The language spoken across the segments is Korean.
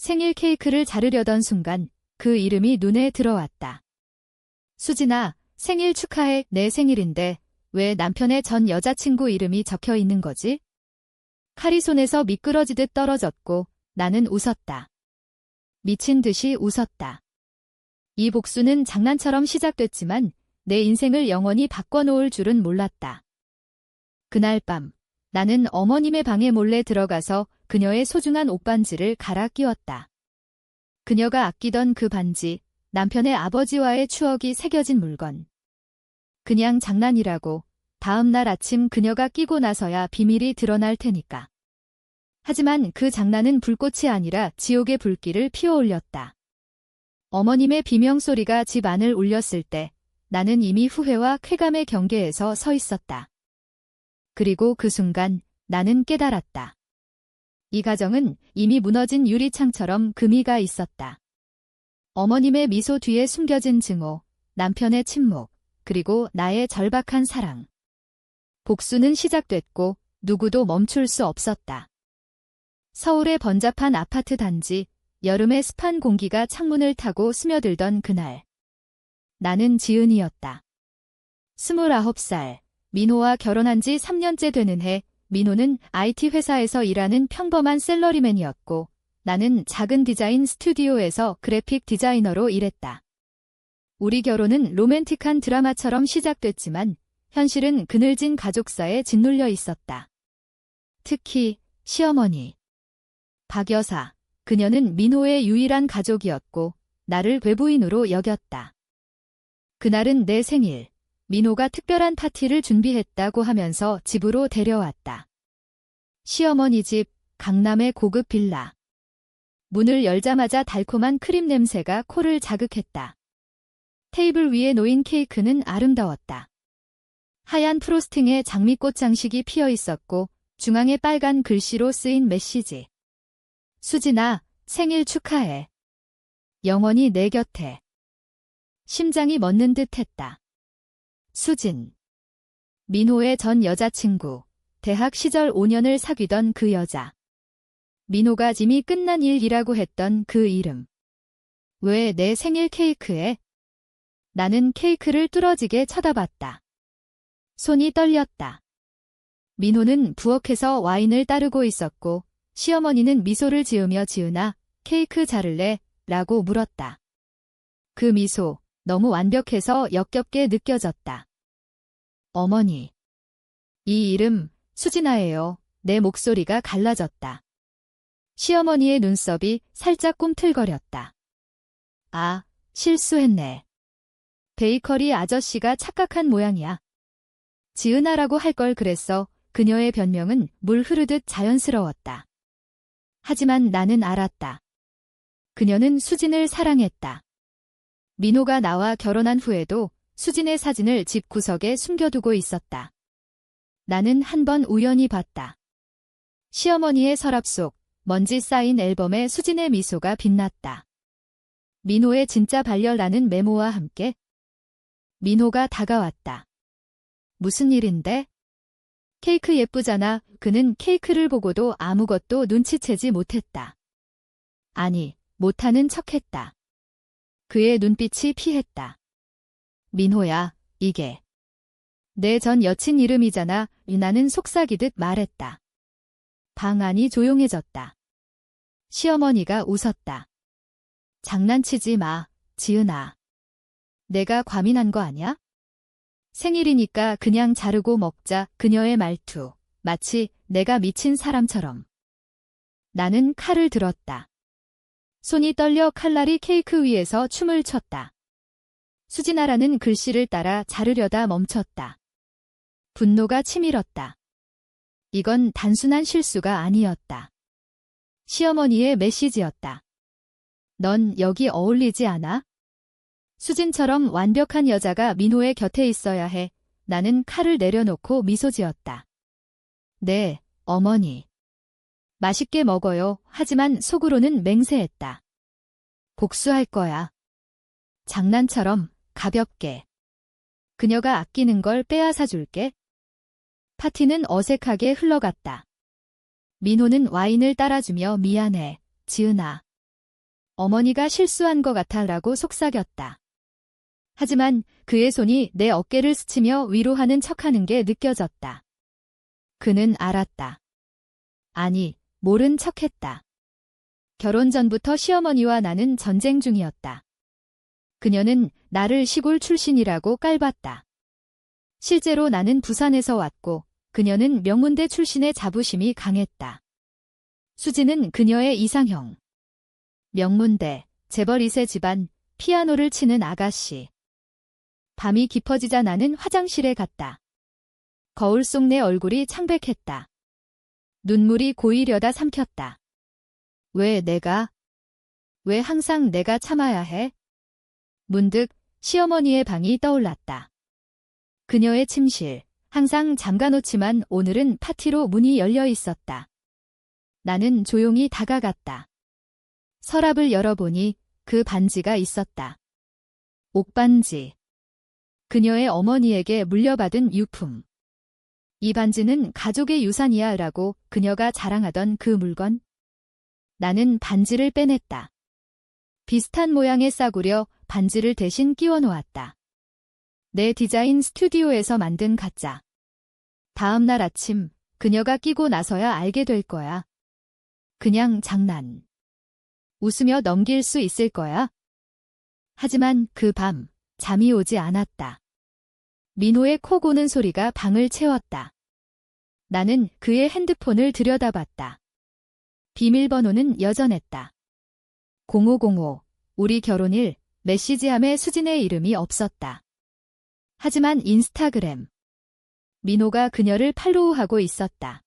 생일 케이크를 자르려던 순간 그 이름이 눈에 들어왔다. 수진아, 생일 축하해. 내 생일인데 왜 남편의 전 여자친구 이름이 적혀 있는 거지? 칼이 손에서 미끄러지듯 떨어졌고 나는 웃었다. 미친 듯이 웃었다. 이 복수는 장난처럼 시작됐지만 내 인생을 영원히 바꿔놓을 줄은 몰랐다. 그날 밤 나는 어머님의 방에 몰래 들어가서 그녀의 소중한 옷반지를 갈아 끼웠다. 그녀가 아끼던 그 반지, 남편의 아버지와의 추억이 새겨진 물건. 그냥 장난이라고 다음 날 아침 그녀가 끼고 나서야 비밀이 드러날 테니까. 하지만 그 장난은 불꽃이 아니라 지옥의 불길을 피워올렸다. 어머님의 비명소리가 집 안을 울렸을 때 나는 이미 후회와 쾌감의 경계에서 서 있었다. 그리고 그 순간 나는 깨달았다. 이 가정은 이미 무너진 유리창처럼 금이가 있었다. 어머님의 미소 뒤에 숨겨진 증오, 남편의 침묵, 그리고 나의 절박한 사랑. 복수는 시작됐고 누구도 멈출 수 없었다. 서울의 번잡한 아파트 단지, 여름의 습한 공기가 창문을 타고 스며들던 그날. 나는 지은이었다. 29살, 민호와 결혼한 지 3년째 되는 해, 민호는 IT 회사에서 일하는 평범한 셀러리맨이었고 나는 작은 디자인 스튜디오에서 그래픽 디자이너로 일했다. 우리 결혼은 로맨틱한 드라마처럼 시작됐지만 현실은 그늘진 가족사에 짓눌려 있었다. 특히 시어머니. 박 여사, 그녀는 민호의 유일한 가족이었고 나를 외부인으로 여겼다. 그날은 내 생일. 민호가 특별한 파티를 준비했다고 하면서 집으로 데려왔다. 시어머니 집, 강남의 고급 빌라. 문을 열자마자 달콤한 크림 냄새가 코를 자극했다. 테이블 위에 놓인 케이크는 아름다웠다. 하얀 프로스팅에 장미꽃 장식이 피어 있었고 중앙에 빨간 글씨로 쓰인 메시지. 수진아, 생일 축하해. 영원히 내 곁에. 심장이 멎는 듯 했다. 수진. 민호의 전 여자친구. 대학 시절 5년을 사귀던 그 여자. 민호가 이미 끝난 일이라고 했던 그 이름. 왜 내 생일 케이크에? 나는 케이크를 뚫어지게 쳐다봤다. 손이 떨렸다. 민호는 부엌에서 와인을 따르고 있었고 시어머니는 미소를 지으며 지은아, 케이크 자를래? 라고 물었다. 그 미소, 너무 완벽해서 역겹게 느껴졌다. 어머니. 이 이름, 수진아예요. 내 목소리가 갈라졌다. 시어머니의 눈썹이 살짝 꿈틀거렸다. 아, 실수했네. 베이커리 아저씨가 착각한 모양이야. 지은아라고 할 걸 그랬어. 그녀의 변명은 물 흐르듯 자연스러웠다. 하지만 나는 알았다. 그녀는 수진을 사랑했다. 민호가 나와 결혼한 후에도 수진의 사진을 집 구석에 숨겨두고 있었다. 나는 한 번 우연히 봤다. 시어머니의 서랍 속 먼지 쌓인 앨범에 수진의 미소가 빛났다. 민호의 진짜 발열라는 메모와 함께. 민호가 다가왔다. 무슨 일인데? 케이크 예쁘잖아. 그는 케이크를 보고도 아무것도 눈치채지 못했다. 아니, 못하는 척했다. 그의 눈빛이 피했다. 민호야, 이게. 내 전 여친 이름이잖아. 나는 속삭이듯 말했다. 방 안이 조용해졌다. 시어머니가 웃었다. 장난치지 마, 지은아. 내가 과민한 거 아냐? 생일이니까 그냥 자르고 먹자. 그녀의 말투. 마치 내가 미친 사람처럼. 나는 칼을 들었다. 손이 떨려 칼날이 케이크 위에서 춤을 췄다. 수진아라는 글씨를 따라 자르려다 멈췄다. 분노가 치밀었다. 이건 단순한 실수가 아니었다. 시어머니의 메시지였다. 넌 여기 어울리지 않아? 수진처럼 완벽한 여자가 민호의 곁에 있어야 해. 나는 칼을 내려놓고 미소 지었다. 네, 어머니. 맛있게 먹어요. 하지만 속으로는 맹세했다. 복수할 거야. 장난처럼 가볍게. 그녀가 아끼는 걸 빼앗아 줄게. 파티는 어색하게 흘러갔다. 민호는 와인을 따라주며 미안해, 지은아. 어머니가 실수한 것 같아라고 속삭였다. 하지만 그의 손이 내 어깨를 스치며 위로하는 척하는 게 느껴졌다. 그는 알았다. 아니, 모른 척했다. 결혼 전부터 시어머니와 나는 전쟁 중이었다. 그녀는 나를 시골 출신이라고 깔봤다. 실제로 나는 부산에서 왔고 그녀는 명문대 출신의 자부심이 강했다. 수지는 그녀의 이상형. 명문대, 재벌 2세 집안, 피아노를 치는 아가씨. 밤이 깊어지자 나는 화장실에 갔다. 거울 속 내 얼굴이 창백했다. 눈물이 고이려다 삼켰다. 왜 항상 내가 참아야 해? 문득 시어머니의 방이 떠올랐다. 그녀의 침실, 항상 잠가놓지만 오늘은 파티로 문이 열려 있었다. 나는 조용히 다가갔다. 서랍을 열어보니 그 반지가 있었다. 옥반지. 그녀의 어머니에게 물려받은 유품. 이 반지는 가족의 유산이야 라고 그녀가 자랑하던 그 물건. 나는 반지를 빼냈다. 비슷한 모양의 싸구려 반지를 대신 끼워 놓았다. 내 디자인 스튜디오에서 만든 가짜. 다음 날 아침 그녀가 끼고 나서야 알게 될 거야. 그냥 장난. 웃으며 넘길 수 있을 거야. 하지만 그 밤 잠이 오지 않았다. 민호의 코 고는 소리가 방을 채웠다. 나는 그의 핸드폰을 들여다봤다. 비밀번호는 여전했다. 0505, 우리 결혼일, 메시지함에 수진의 이름이 없었다. 하지만 인스타그램. 민호가 그녀를 팔로우하고 있었다.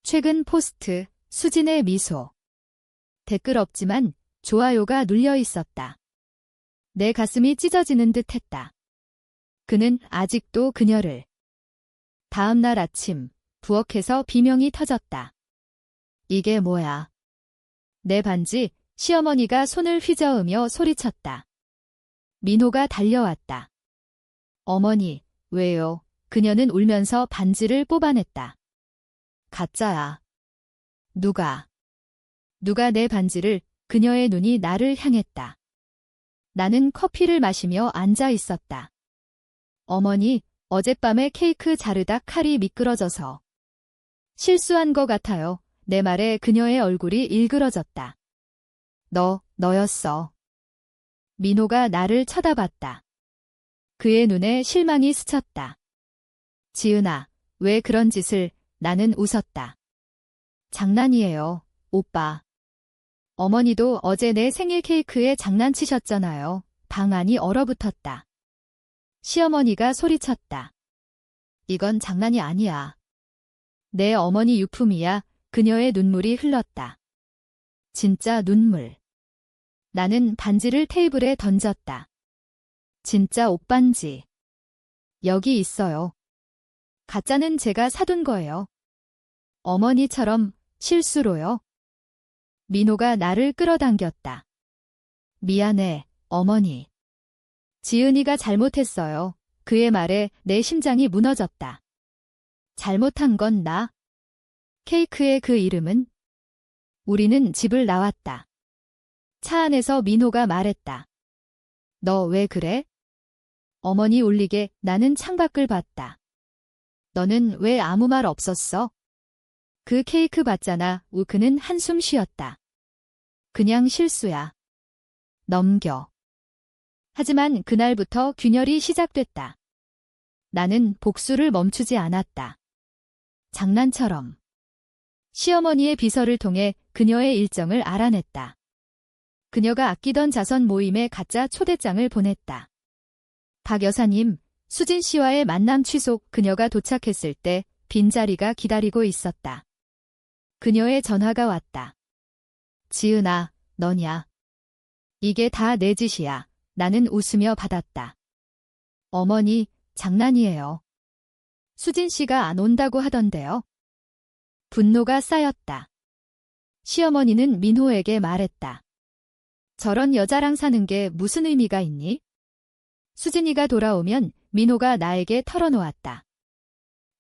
최근 포스트, 수진의 미소. 댓글 없지만 좋아요가 눌려 있었다. 내 가슴이 찢어지는 듯 했다. 그는 아직도 그녀를. 다음 날 아침, 부엌에서 비명이 터졌다. 이게 뭐야? 내 반지, 시어머니가 손을 휘저으며 소리쳤다. 민호가 달려왔다. 어머니, 왜요? 그녀는 울면서 반지를 뽑아냈다. 가짜야. 누가 내 반지를, 그녀의 눈이 나를 향했다. 나는 커피를 마시며 앉아 있었다. 어머니, 어젯밤에 케이크 자르다 칼이 미끄러져서. 실수한 것 같아요. 내 말에 그녀의 얼굴이 일그러졌다. 너였어. 민호가 나를 쳐다봤다. 그의 눈에 실망이 스쳤다. 지은아, 왜 그런 짓을, 나는 웃었다. 장난이에요, 오빠. 어머니도 어제 내 생일 케이크에 장난치셨잖아요. 방 안이 얼어붙었다. 시어머니가 소리쳤다. 이건 장난이 아니야. 내 어머니 유품이야. 그녀의 눈물이 흘렀다. 진짜 눈물. 나는 반지를 테이블에 던졌다. 진짜 옷반지. 여기 있어요. 가짜는 제가 사둔 거예요. 어머니처럼 실수로요. 민호가 나를 끌어당겼다. 미안해, 어머니. 지은이가 잘못했어요. 그의 말에 내 심장이 무너졌다. 잘못한 건 나. 케이크의 그 이름은? 우리는 집을 나왔다. 차 안에서 민호가 말했다. 너 왜 그래? 어머니 울리게 나는 창밖을 봤다. 너는 왜 아무 말 없었어? 그 케이크 봤잖아. 그는 한숨 쉬었다. 그냥 실수야. 넘겨. 하지만 그날부터 균열이 시작됐다. 나는 복수를 멈추지 않았다. 장난처럼. 시어머니의 비서를 통해 그녀의 일정을 알아냈다. 그녀가 아끼던 자선 모임에 가짜 초대장을 보냈다. 박 여사님, 수진 씨와의 만남 취소. 그녀가 도착했을 때 빈자리가 기다리고 있었다. 그녀의 전화가 왔다. 지은아, 너냐? 이게 다 내 짓이야. 나는 웃으며 받았다. 어머니, 장난이에요. 수진 씨가 안 온다고 하던데요. 분노가 쌓였다. 시어머니는 민호에게 말했다. 저런 여자랑 사는 게 무슨 의미가 있니? 수진이가 돌아오면 민호가 나에게 털어놓았다.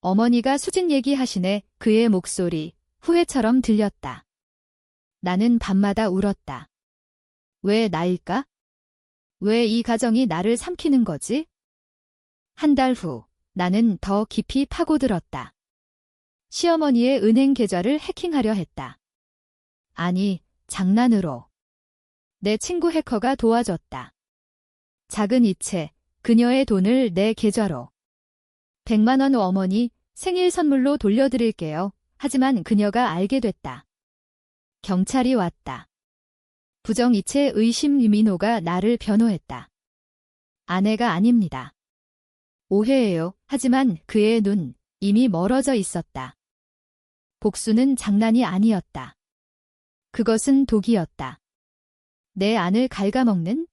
어머니가 수진 얘기하시네. 그의 목소리 후회처럼 들렸다. 나는 밤마다 울었다. 왜 나일까? 왜 이 가정이 나를 삼키는 거지? 한 달 후, 나는 더 깊이 파고들었다. 시어머니의 은행 계좌를 해킹하려 했다. 아니, 장난으로. 내 친구 해커가 도와줬다. 작은 이체, 그녀의 돈을 내 계좌로. 100만 원 어머니, 생일 선물로 돌려드릴게요. 하지만 그녀가 알게 됐다. 경찰이 왔다. 부정이체 의심 민호가 나를 변호했다. 아내가 아닙니다. 오해예요. 하지만 그의 눈, 이미 멀어져 있었다. 복수는 장난이 아니었다. 그것은 독이었다. 내 안을 갉아먹는?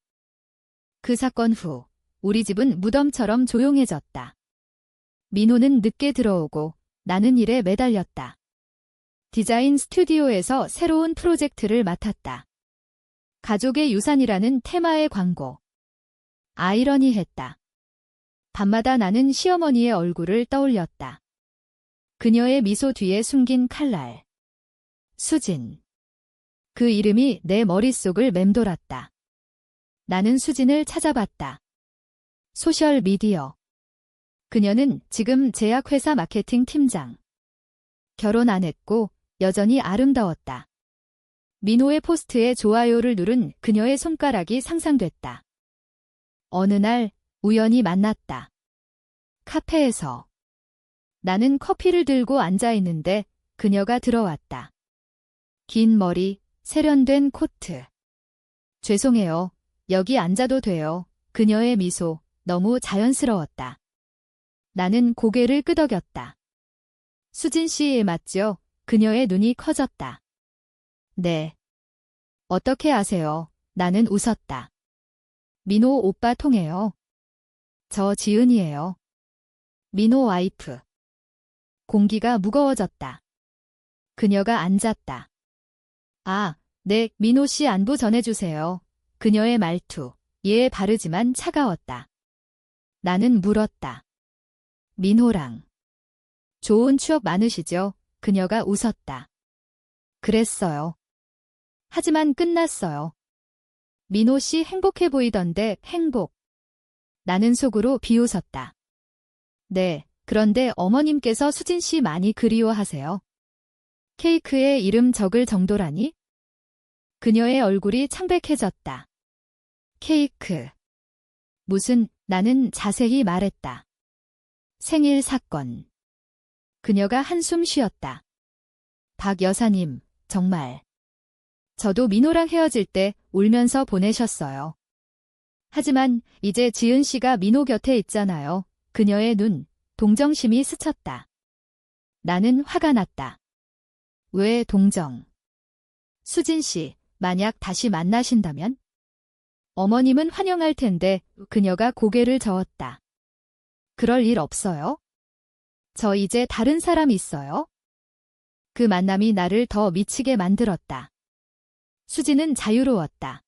그 사건 후, 우리 집은 무덤처럼 조용해졌다. 민호는 늦게 들어오고 나는 일에 매달렸다. 디자인 스튜디오에서 새로운 프로젝트를 맡았다. 가족의 유산이라는 테마의 광고. 아이러니했다. 밤마다 나는 시어머니의 얼굴을 떠올렸다. 그녀의 미소 뒤에 숨긴 칼날. 수진. 그 이름이 내 머릿속을 맴돌았다. 나는 수진을 찾아봤다. 소셜 미디어. 그녀는 지금 제약회사 마케팅 팀장. 결혼 안 했고 여전히 아름다웠다. 민호의 포스트에 좋아요를 누른 그녀의 손가락이 상상됐다. 어느 날 우연히 만났다. 카페에서. 나는 커피를 들고 앉아 있는데 그녀가 들어왔다. 긴 머리, 세련된 코트. 죄송해요. 여기 앉아도 돼요. 그녀의 미소, 너무 자연스러웠다. 나는 고개를 끄덕였다. 수진 씨 맞죠? 그녀의 눈이 커졌다. 네. 어떻게 아세요? 나는 웃었다. 민호 오빠 통해요. 저 지은이에요. 민호 와이프. 공기가 무거워졌다. 그녀가 앉았다. 아, 네, 민호 씨 안부 전해주세요. 그녀의 말투, 예에 바르지만 차가웠다. 나는 물었다. 민호랑. 좋은 추억 많으시죠? 그녀가 웃었다. 그랬어요. 하지만 끝났어요. 민호 씨 행복해 보이던데 행복. 나는 속으로 비웃었다. 네, 그런데 어머님께서 수진 씨 많이 그리워하세요. 케이크에 이름 적을 정도라니? 그녀의 얼굴이 창백해졌다. 케이크. 무슨, 나는 자세히 말했다. 생일 사건. 그녀가 한숨 쉬었다. 박 여사님, 정말. 저도 민호랑 헤어질 때 울면서 보내셨어요. 하지만 이제 지은 씨가 민호 곁에 있잖아요. 그녀의 눈, 동정심이 스쳤다. 나는 화가 났다. 왜 동정? 수진 씨, 만약 다시 만나신다면? 어머님은 환영할 텐데 그녀가 고개를 저었다. 그럴 일 없어요? 저 이제 다른 사람 있어요? 그 만남이 나를 더 미치게 만들었다. 수진은 자유로웠다.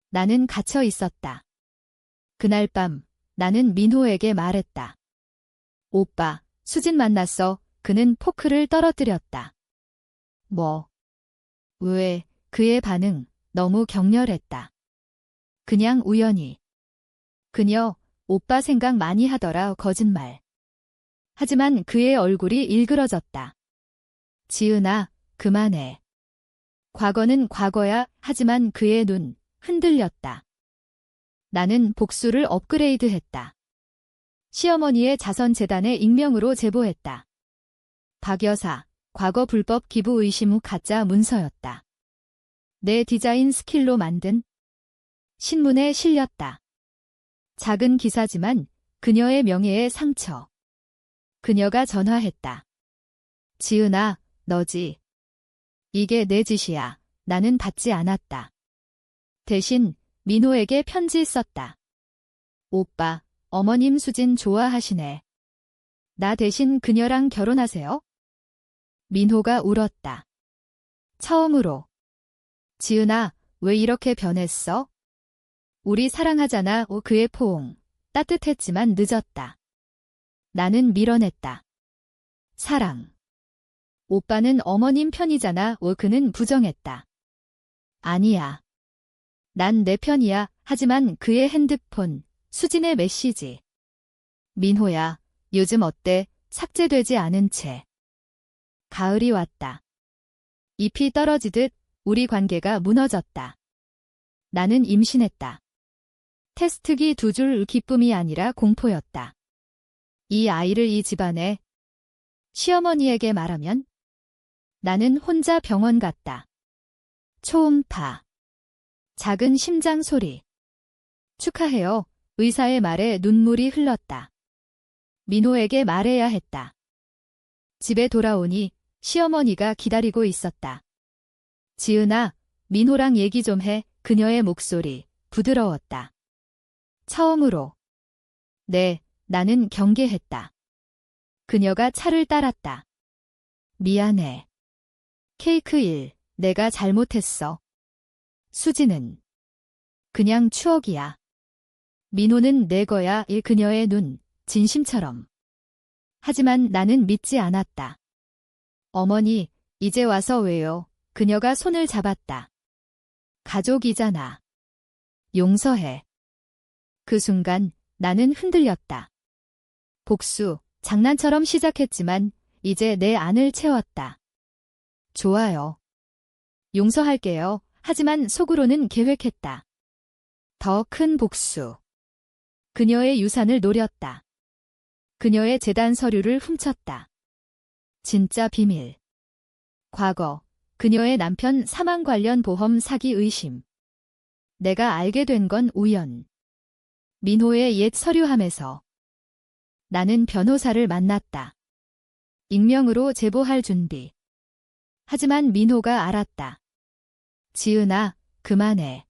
나는 갇혀 있었다. 그날 밤 나는 민호에게 말했다. 오빠, 수진 만났어. 그는 포크를 떨어뜨렸다. 뭐? 왜? 그의 반응 너무 격렬했다. 그냥 우연히. 그녀, 오빠 생각 많이 하더라. 거짓말. 하지만 그의 얼굴이 일그러졌다. 지은아, 그만해. 과거는 과거야. 하지만 그의 눈, 흔들렸다. 나는 복수를 업그레이드했다. 시어머니의 자선재단에 익명으로 제보했다. 박 여사, 과거 불법 기부 의심 후 가짜 문서였다. 내 디자인 스킬로 만든 신문에 실렸다. 작은 기사지만 그녀의 명예에 상처. 그녀가 전화했다. 지은아, 너지. 이게 내 짓이야. 나는 받지 않았다. 대신 민호에게 편지 썼다. 오빠, 어머님 수진 좋아하시네. 나 대신 그녀랑 결혼하세요? 민호가 울었다. 처음으로. 지은아, 왜 이렇게 변했어? 우리 사랑하잖아. 그의 포옹. 따뜻했지만 늦었다. 나는 밀어냈다. 사랑. 오빠는 어머님 편이잖아. 그는 부정했다. 아니야. 난 내 편이야. 하지만 그의 핸드폰, 수진의 메시지. 민호야, 요즘 어때? 삭제되지 않은 채. 가을이 왔다. 잎이 떨어지듯 우리 관계가 무너졌다. 나는 임신했다. 테스트기 2줄 기쁨이 아니라 공포였다. 이 아이를 이 집안에 시어머니에게 말하면 나는 혼자 병원 갔다. 초음파. 작은 심장 소리. 축하해요. 의사의 말에 눈물이 흘렀다. 민호에게 말해야 했다. 집에 돌아오니 시어머니가 기다리고 있었다. 지은아, 민호랑 얘기 좀 해. 그녀의 목소리 부드러웠다. 처음으로. 네, 나는 경계했다. 그녀가 차를 따랐다. 미안해. 케이크 1, 내가 잘못했어. 수지는 그냥 추억이야. 민호는 내 거야. 그녀의 눈, 진심처럼. 하지만 나는 믿지 않았다. 어머니, 이제 와서 왜요? 그녀가 손을 잡았다. 가족이잖아. 용서해. 그 순간 나는 흔들렸다. 복수, 장난처럼 시작했지만 이제 내 안을 채웠다. 좋아요. 용서할게요. 하지만 속으로는 계획했다. 더 큰 복수. 그녀의 유산을 노렸다. 그녀의 재단 서류를 훔쳤다. 진짜 비밀. 과거, 그녀의 남편 사망 관련 보험 사기 의심. 내가 알게 된 건 우연. 민호의 옛 서류함에서. 나는 변호사를 만났다. 익명으로 제보할 준비. 하지만 민호가 알았다. 지은아, 그만해.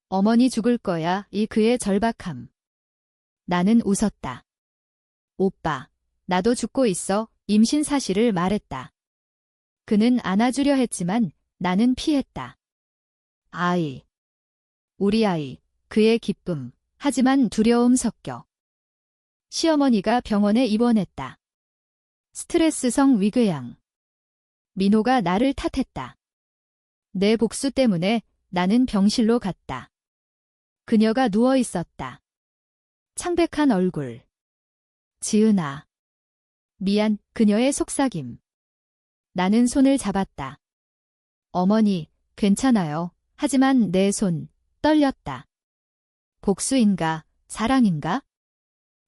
어머니 죽을 거야. 이 그의 절박함. 나는 웃었다. 오빠, 나도 죽고 있어. 임신 사실을 말했다. 그는 안아주려 했지만 나는 피했다. 아이. 우리 아이. 그의 기쁨. 하지만 두려움 섞여. 시어머니가 병원에 입원했다. 스트레스성 위궤양. 민호가 나를 탓했다. 내 복수 때문에 나는 병실로 갔다. 그녀가 누워 있었다. 창백한 얼굴. 지은아. 미안. 그녀의 속삭임. 나는 손을 잡았다. 어머니, 괜찮아요. 하지만 내 손, 떨렸다. 복수인가, 사랑인가?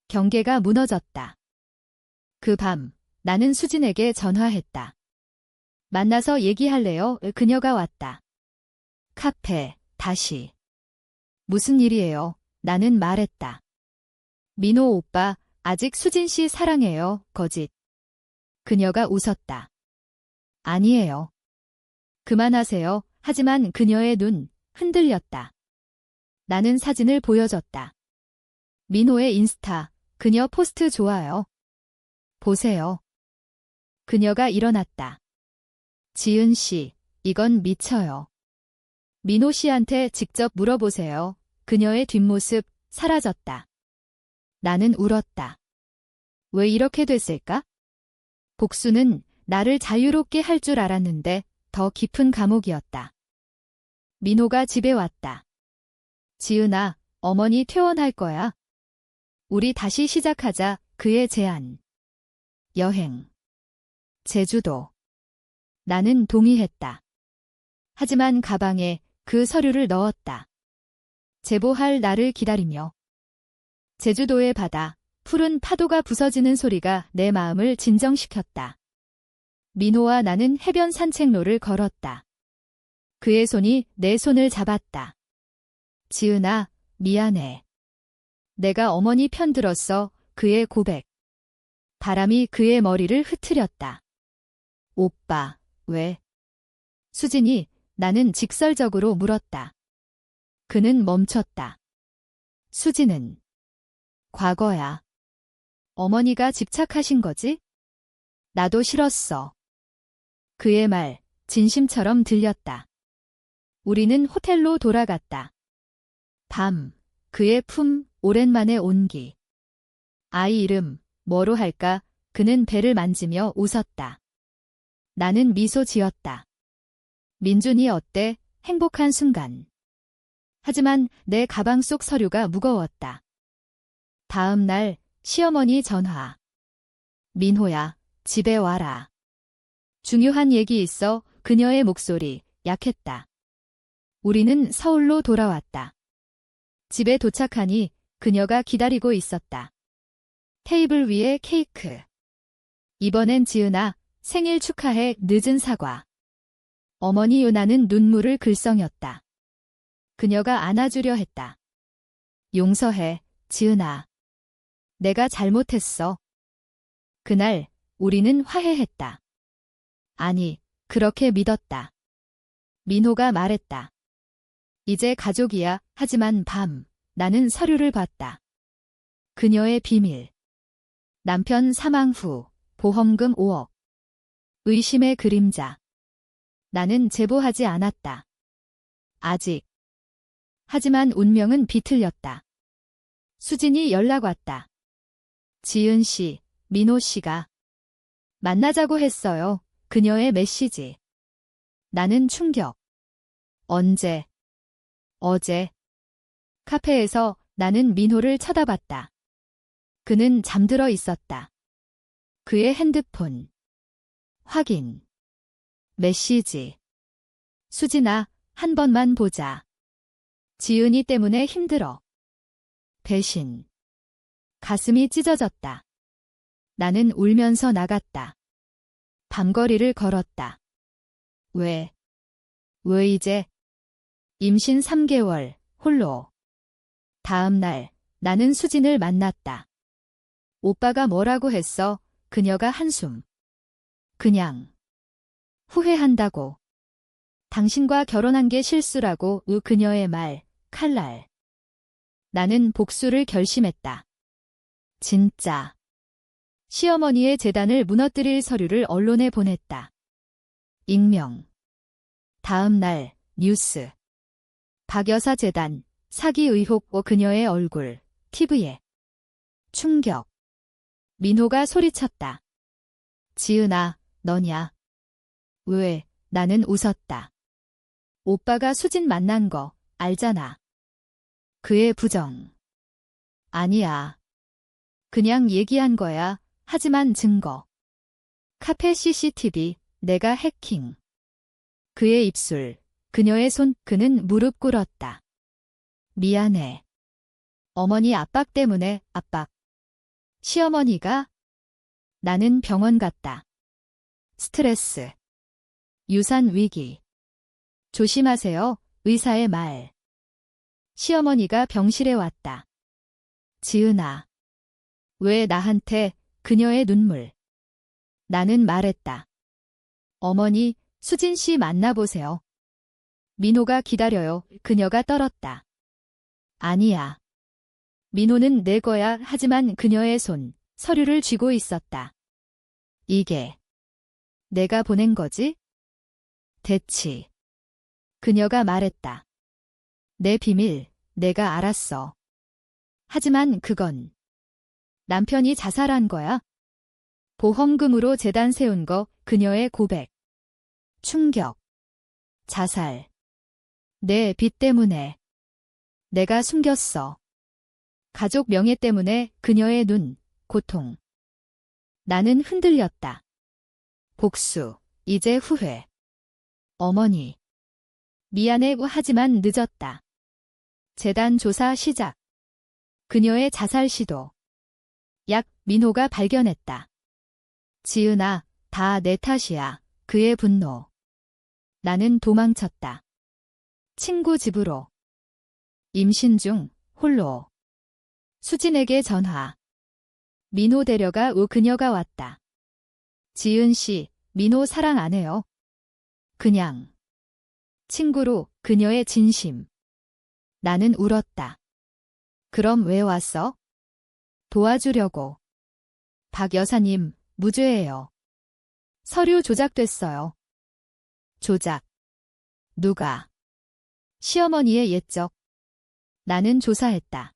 경계가 무너졌다. 그 밤, 나는 수진에게 전화했다. 만나서 얘기할래요? 그녀가 왔다. 카페, 다시. 무슨 일이에요? 나는 말했다. 민호 오빠, 아직 수진 씨 사랑해요. 거짓. 그녀가 웃었다. 아니에요. 그만하세요. 하지만 그녀의 눈, 흔들렸다. 나는 사진을 보여줬다. 민호의 인스타, 그녀 포스트 좋아요. 보세요. 그녀가 일어났다. 지은 씨, 이건 미쳐요. 민호 씨한테 직접 물어보세요. 그녀의 뒷모습, 사라졌다. 나는 울었다. 왜 이렇게 됐을까? 복수는 나를 자유롭게 할 줄 알았는데 더 깊은 감옥이었다. 민호가 집에 왔다. 지은아, 어머니 퇴원할 거야. 우리 다시 시작하자. 그의 제안. 여행. 제주도. 나는 동의했다. 하지만 가방에 그 서류를 넣었다. 제보할 날을 기다리며. 제주도의 바다, 푸른 파도가 부서지는 소리가 내 마음을 진정시켰다. 민호와 나는 해변 산책로를 걸었다. 그의 손이 내 손을 잡았다. 지은아, 미안해. 내가 어머니 편 들었어. 그의 고백. 바람이 그의 머리를 흐트렸다. 오빠, 왜? 수진이 나는 직설적으로 물었다. 그는 멈췄다. 수진은 과거야. 어머니가 집착하신 거지? 나도 싫었어. 그의 말, 진심처럼 들렸다. 우리는 호텔로 돌아갔다. 밤, 그의 품, 오랜만에 온기. 아이 이름, 뭐로 할까? 그는 배를 만지며 웃었다. 나는 미소 지었다. 민준이 어때? 행복한 순간. 하지만 내 가방 속 서류가 무거웠다. 다음 날 시어머니 전화. 민호야, 집에 와라. 중요한 얘기 있어. 그녀의 목소리 약했다. 우리는 서울로 돌아왔다. 집에 도착하니 그녀가 기다리고 있었다. 테이블 위에 케이크. 이번엔 지은아, 생일 축하해. 늦은 사과. 어머니 요나는 눈물을 글썽였다. 그녀가 안아주려 했다. 용서해, 지은아. 내가 잘못했어. 그날 우리는 화해했다. 아니, 그렇게 믿었다. 민호가 말했다. 이제 가족이야. 하지만 나는 서류를 봤다. 그녀의 비밀. 남편 사망 후 보험금 5억. 의심의 그림자. 나는 제보하지 않았다. 아직. 하지만 운명은 비틀렸다. 수진이 연락 왔다. 지은 씨, 민호 씨가 만나자고 했어요. 그녀의 메시지. 나는 충격. 언제? 어제. 카페에서 나는 민호를 쳐다봤다. 그는 잠들어 있었다. 그의 핸드폰. 확인. 메시지. 수진아, 한 번만 보자. 지은이 때문에 힘들어. 배신. 가슴이 찢어졌다. 나는 울면서 나갔다. 밤거리를 걸었다. 왜 이제? 임신 3개월, 홀로. 다음 날, 나는 수진을 만났다. 오빠가 뭐라고 했어? 그녀가 한숨. 그냥. 후회한다고. 당신과 결혼한 게 실수라고. 그녀의 말, 칼날. 나는 복수를 결심했다. 진짜. 시어머니의 재단을 무너뜨릴 서류를 언론에 보냈다. 익명. 다음 날 뉴스. 박 여사 재단 사기 의혹. 그녀의 얼굴 TV에. 충격. 민호가 소리쳤다. 지은아, 너냐? 왜? 나는 웃었다. 오빠가 수진 만난 거 알잖아. 그의 부정. 아니야. 그냥 얘기한 거야. 하지만 증거. 카페 CCTV, 내가 해킹. 그의 입술, 그녀의 손. 그는 무릎 꿇었다. 미안해. 어머니 압박 때문에. 압박. 시어머니가? 나는 병원 갔다. 스트레스. 유산 위기. 조심하세요. 의사의 말. 시어머니가 병실에 왔다. 지은아. 왜 나한테? 그녀의 눈물. 나는 말했다. 어머니, 수진 씨 만나보세요. 민호가 기다려요. 그녀가 떨었다. 아니야. 민호는 내 거야. 하지만 그녀의 손, 서류를 쥐고 있었다. 이게 내가 보낸 거지? 대치. 그녀가 말했다. 내 비밀, 내가 알았어. 하지만 그건 남편이 자살한 거야. 보험금으로 재단 세운 거. 그녀의 고백. 충격. 자살. 내 빚 때문에. 내가 숨겼어. 가족 명예 때문에. 그녀의 눈, 고통. 나는 흔들렸다. 복수, 이제 후회. 어머니. 미안해. 하지만 늦었다. 재단 조사 시작. 그녀의 자살 시도. 약. 민호가 발견했다. 지은아, 다 내 탓이야. 그의 분노. 나는 도망쳤다. 친구 집으로. 임신 중, 홀로. 수진에게 전화. 민호 데려가. 그녀가 왔다. 지은 씨, 민호 사랑 안 해요. 그냥. 친구로. 그녀의 진심. 나는 울었다. 그럼 왜 왔어? 도와주려고. 박 여사님, 무죄예요. 서류 조작됐어요. 조작. 누가? 시어머니의 옛적. 나는 조사했다.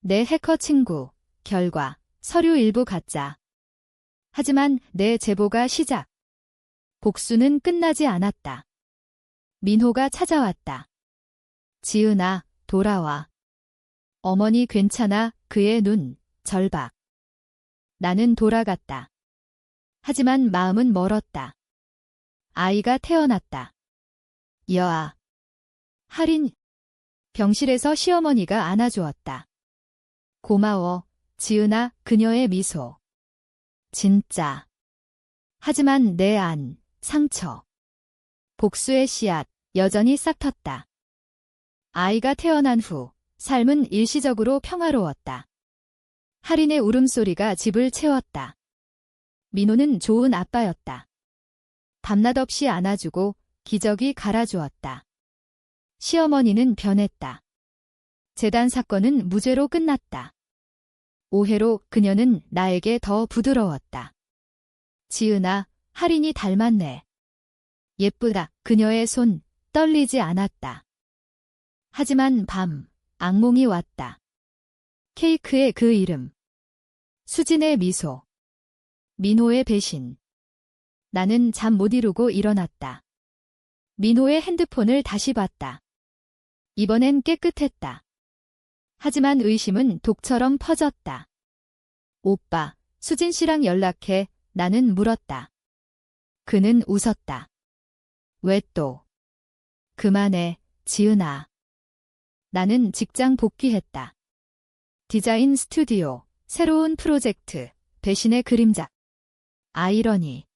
내 해커 친구, 결과, 서류 일부 가짜. 하지만 내 제보가 시작. 복수는 끝나지 않았다. 민호가 찾아왔다. 지은아, 돌아와. 어머니 괜찮아. 그의 눈, 절박. 나는 돌아갔다. 하지만 마음은 멀었다. 아이가 태어났다. 여아. 할인. 병실에서 시어머니가 안아주었다. 고마워, 지은아. 그녀의 미소. 진짜. 하지만 내 안, 상처. 복수의 씨앗, 여전히 싹텄다. 아이가 태어난 후, 삶은 일시적으로 평화로웠다. 할인의 울음소리가 집을 채웠다. 민호는 좋은 아빠였다. 밤낮 없이 안아주고 기저귀 갈아주었다. 시어머니는 변했다. 재단 사건은 무죄로 끝났다. 오해로 그녀는 나에게 더 부드러웠다. 지은아, 할인이 닮았네. 예쁘다. 그녀의 손, 떨리지 않았다. 하지만 밤, 악몽이 왔다. 케이크의 그 이름. 수진의 미소. 민호의 배신. 나는 잠 못 이루고 일어났다. 민호의 핸드폰을 다시 봤다. 이번엔 깨끗했다. 하지만 의심은 독처럼 퍼졌다. 오빠, 수진 씨랑 연락해. 나는 물었다. 그는 웃었다. 왜 또? 그만해, 지은아. 나는 직장 복귀했다. 디자인 스튜디오, 새로운 프로젝트, 배신의 그림자. 아이러니.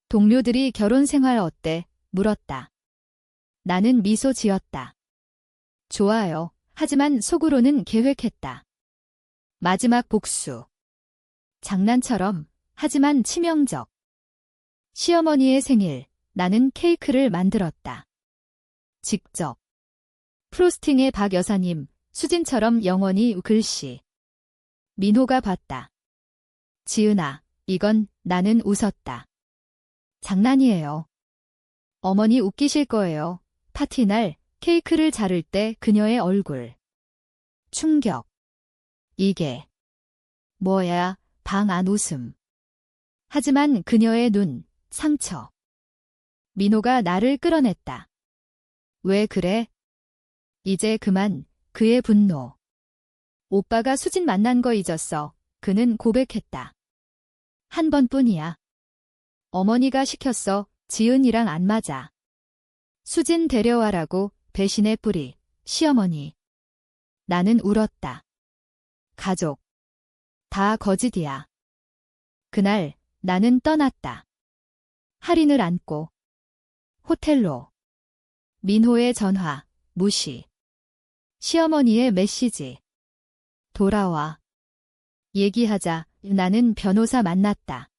동료들이 결혼 생활 어때? 물었다. 나는 미소 지었다. 좋아요. 하지만 속으로는 계획했다. 마지막 복수. 장난처럼, 하지만 치명적. 시어머니의 생일, 나는 케이크를 만들었다. 직접. 프로스팅의 박 여사님, 수진처럼 영원히 글씨. 민호가 봤다. 지은아, 이건 나는 웃었다. 장난이에요. 어머니 웃기실 거예요. 파티날 케이크를 자를 때 그녀의 얼굴. 충격. 이게 뭐야? 방 안 웃음. 하지만 그녀의 눈, 상처. 민호가 나를 끌어냈다. 왜 그래? 이제 그만. 그의 분노. 오빠가 수진 만난 거 잊었어. 그는 고백했다. 한 번뿐이야. 어머니가 시켰어. 지은이랑 안 맞아. 수진 데려와라고. 배신의 뿌리. 시어머니. 나는 울었다. 가족. 다 거짓이야. 그날 나는 떠났다. 할인을 안고. 호텔로. 민호의 전화. 무시. 시어머니의 메시지. 돌아와. 얘기하자. 나는 변호사 만났다.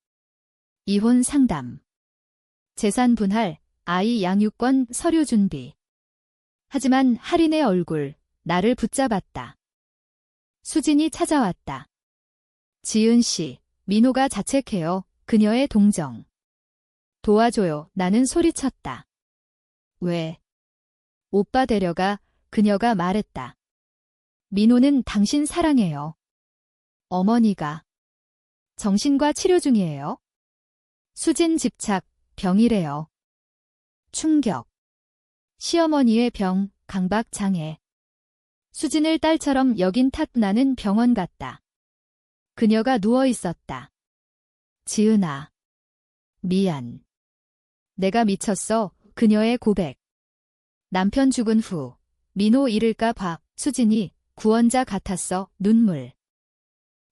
이혼 상담. 재산 분할, 아이 양육권 서류 준비. 하지만 할인의 얼굴, 나를 붙잡았다. 수진이 찾아왔다. 지은 씨, 민호가 자책해요. 그녀의 동정. 도와줘요. 나는 소리쳤다. 왜? 오빠 데려가. 그녀가 말했다. 민호는 당신 사랑해요. 어머니가. 정신과 치료 중이에요. 수진 집착, 병이래요. 충격. 시어머니의 병, 강박 장애. 수진을 딸처럼 여긴 탓. 나는 병원 갔다. 그녀가 누워 있었다. 지은아. 미안. 내가 미쳤어. 그녀의 고백. 남편 죽은 후 민호 잃을까 봐. 수진이 구원자 같았어. 눈물.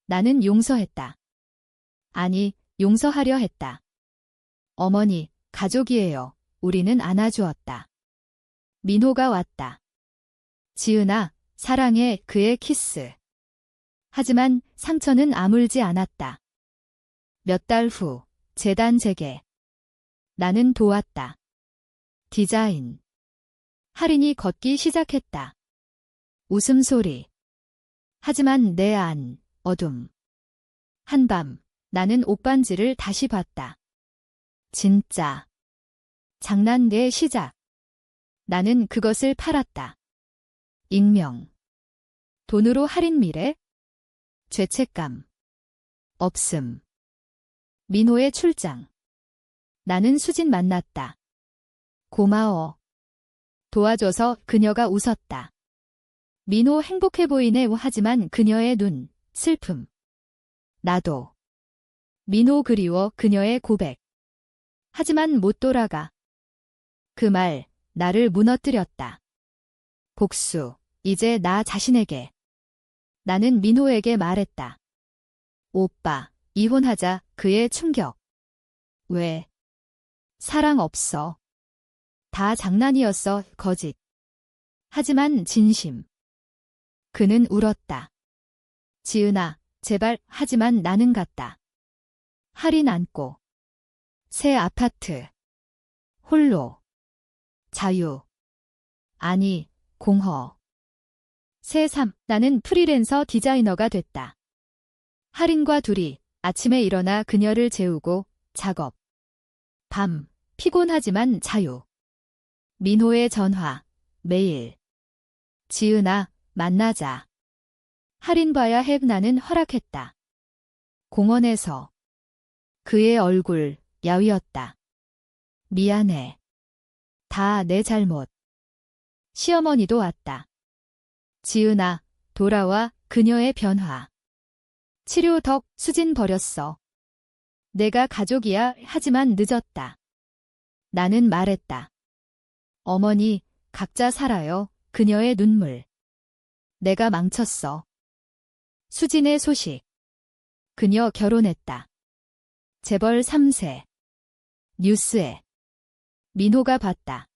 나는 용서했다. 아니, 용서하려 했다. 어머니, 가족이에요. 우리는 안아주었다. 민호가 왔다. 지은아, 사랑해. 그의 키스. 하지만 상처는 아물지 않았다. 몇 달 후, 재단 재개. 나는 도왔다. 디자인. 할인이 걷기 시작했다. 웃음소리. 하지만 내 안, 어둠. 한밤, 나는 옷반지를 다시 봤다. 진짜. 장난의 시작. 나는 그것을 팔았다. 익명. 돈으로 할인 미래? 죄책감. 없음. 민호의 출장. 나는 수진 만났다. 고마워. 도와줘서 그녀가 웃었다. 민호 행복해 보이네. 하지만 그녀의 눈, 슬픔. 나도. 민호 그리워. 그녀의 고백. 하지만 못 돌아가. 그 말, 나를 무너뜨렸다. 복수, 이제 나 자신에게. 나는 민호에게 말했다. 오빠, 이혼하자. 그의 충격. 왜? 사랑 없어. 다 장난이었어. 거짓. 하지만 진심. 그는 울었다. 지은아, 제발. 하지만 나는 갔다. 할인 안고. 새 아파트. 홀로. 자유. 아니, 공허. 새 삶. 나는 프리랜서 디자이너가 됐다. 할인과 둘이 아침에 일어나 그녀를 재우고 작업. 밤. 피곤하지만 자유. 민호의 전화. 매일. 지은아, 만나자. 할인 봐야 해. 나는 허락했다. 공원에서. 그의 얼굴, 야위었다. 미안해. 다 내 잘못. 시어머니도 왔다. 지은아, 돌아와. 그녀의 변화. 치료 덕. 수진 버렸어. 내가 가족이야. 하지만 늦었다. 나는 말했다. 어머니, 각자 살아요. 그녀의 눈물. 내가 망쳤어. 수진의 소식. 그녀 결혼했다. 재벌 3세. 뉴스에. 민호가 봤다.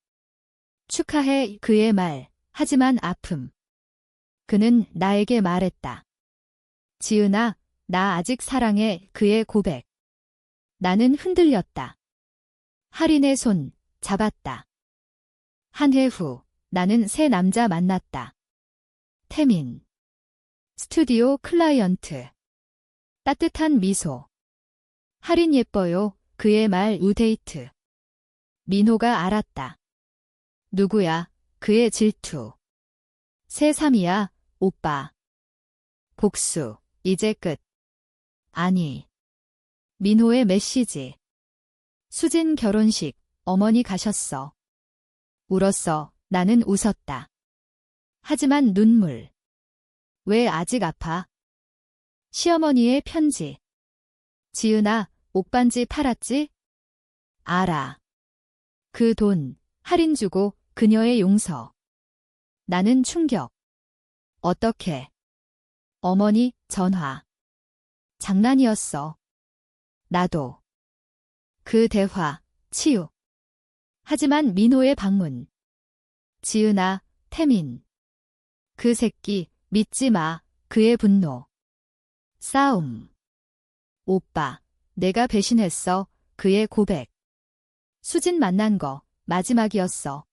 축하해. 그의 말. 하지만 아픔. 그는 나에게 말했다. 지은아, 나 아직 사랑해. 그의 고백. 나는 흔들렸다. 할인의 손, 잡았다. 한 해 후, 나는 새 남자 만났다. 태민. 스튜디오 클라이언트. 따뜻한 미소. 할인 예뻐요. 그의 말 우데이트. 민호가 알았다. 누구야? 그의 질투. 새3이야, 오빠. 복수, 이제 끝. 아니. 민호의 메시지. 수진 결혼식, 어머니 가셨어. 울었어. 나는 웃었다. 하지만 눈물. 왜 아직 아파? 시어머니의 편지. 지은아, 옥반지 팔았지? 알아. 그 돈, 할인 주고 그녀의 용서. 나는 충격. 어떻게? 어머니, 전화. 장난이었어. 나도. 그 대화, 치유. 하지만 민호의 방문. 지은아, 태민. 그 새끼, 믿지 마. 그의 분노. 싸움. 오빠, 내가 배신했어. 그의 고백. 수진 만난 거 마지막이었어.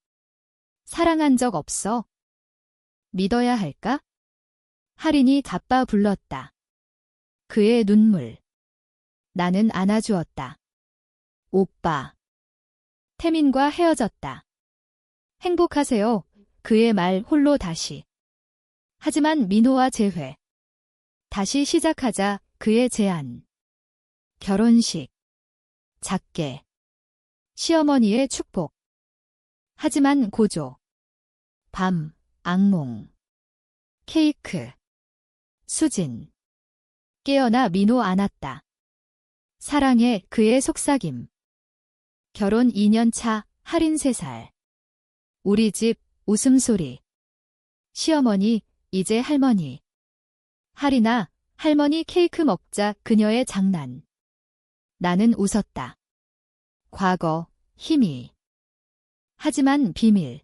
사랑한 적 없어. 믿어야 할까? 할인이 가빠 불렀다. 그의 눈물. 나는 안아주었다. 오빠. 태민과 헤어졌다. 행복하세요. 그의 말 홀로 다시. 하지만 민호와 재회. 다시 시작하자. 그의 제안. 결혼식. 작게. 시어머니의 축복. 하지만 고조. 밤, 악몽. 케이크. 수진. 깨어나 민호 안았다. 사랑해. 그의 속삭임. 결혼 2년 차. 할인 3살. 우리 집. 웃음소리. 시어머니, 이제 할머니. 할인아, 할머니 케이크 먹자. 그녀의 장난. 나는 웃었다. 과거, 힘이. 하지만 비밀.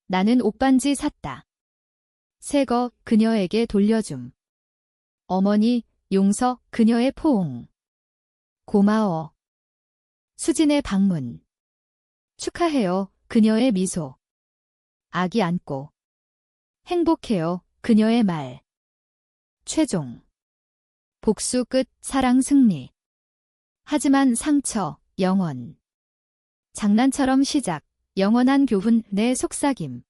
나는 옷반지 샀다. 새거 그녀에게 돌려줌. 어머니, 용서. 그녀의 포옹. 고마워. 수진의 방문. 축하해요. 그녀의 미소. 아기 안고. 행복해요. 그녀의 말. 최종. 복수 끝. 사랑 승리. 하지만 상처, 영원. 장난처럼 시작. 영원한 교훈. 내 속삭임.